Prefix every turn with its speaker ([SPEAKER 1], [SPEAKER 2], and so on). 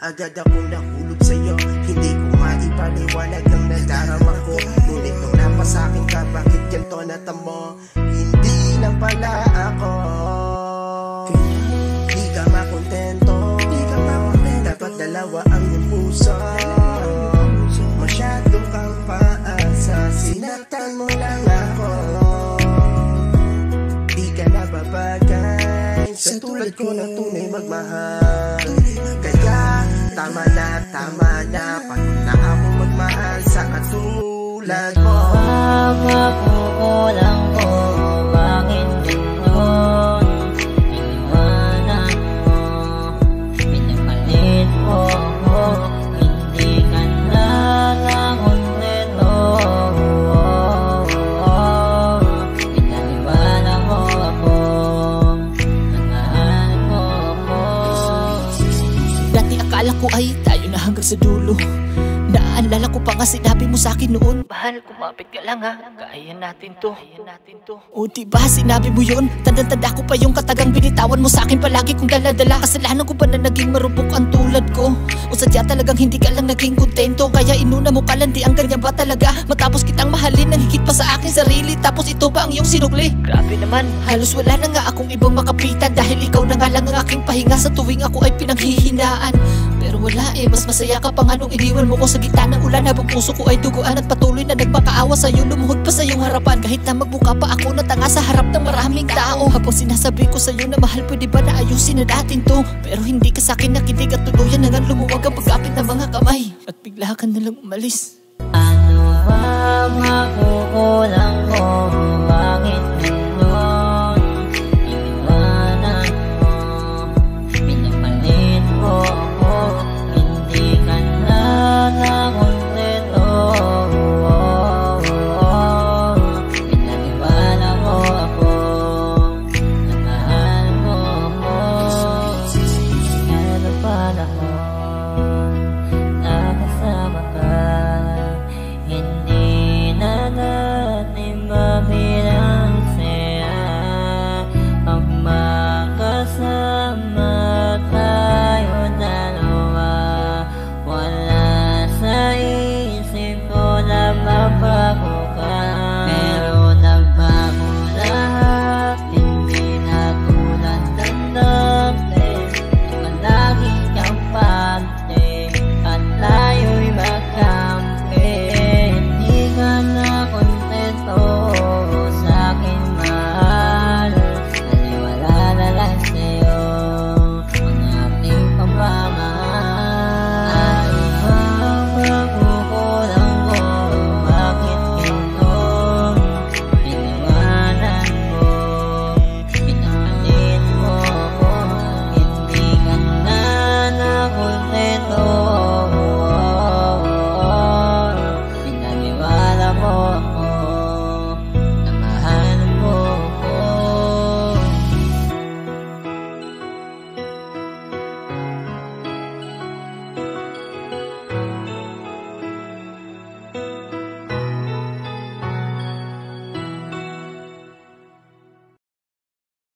[SPEAKER 1] agad akong nahulog sa'yo. Hindi ko maipaliwanag ang nadarama ko. Ngunit nung napasakin ka, bakit ganito natamo? Hindi lang pala ako. Di ka makontento, dapat dalawa ang iyong puso. Masyado kang paasa, sinaktan mo lang ako. Di ka nababagay sa tulad ko na tunay magmahal. Kaya tama na, pagod na ako magmahal sa katulad mo.
[SPEAKER 2] Makukulang ko, bakit gano'n? Iniwanan mo, pinapalit mo ako, hindi ka na nakontento. Pinaniwala mo ako, nagmahal mo ako.
[SPEAKER 3] Dati akala ko ay tayo na hanggang sa dulo. Naalala ko pa nga sinabi mo sa'kin noon, mahal, kumapit ka lang ha, kaya natin to. O diba sinabi mo yun? Tanda-tanda ko pa yung katagang binitawan mo sa'kin palagi kong dala-dala. Kasalanan ko ba na naging marupok ang tulad ko? O sadya talagang hindi ka lang naging kontento? Kaya inuna mo kalandi, ang ganyan ba talaga? Matapos kitang mahalin ng higit pa sa aking sarili, tapos ito ba ang iyong sinukli? Grabe naman, halos wala na nga akong ibang makapitan, dahil ikaw na nga lang ang aking pahinga sa tuwing ako ay pinanghihinaan. Pero wala mas masaya ka pa nga nung iniwan mo ko sa gitna ng ulan, habang puso ko ay duguan at patuloy na nagmakaawa sa'yo. Lumuhod pa sa iyong harapan, kahit na magbuka pa ako na tanga sa harap ng maraming tao. Habang sinasabi ko sa'yo na mahal, pwede ba na ayusin na natin to? Pero hindi ka sa'kin nakinig at tuluyan na nga lumuwag ang pagkapit ng mga kamay, at bigla ka nalang umalis.
[SPEAKER 2] Ano ba makukulang ko, bakit gano'n? Iniwanan mo, pinapalit mo ako, hindi ka na nakontento. Pinaniwala mo ako, nagmahal mo ako. Ano pa naman, nakasama ka, hindi na natin mabilang saya. Ang magkasama tayo dalawa, wala sa isip ko na mabago ka. Pero nagbago lahat, hindi na tulad ng dati. Palaging kampante at tayo'y magkampi. Hindi ka na kontento sa akin, mahal. Naniwala na lang sa'yo ang ating pagmamahal. Makukulang ko, bakit gano'n? Iniwanan mo, pinapalit mo ako, hindi ka na nakontento. Pinaniwala mo ako.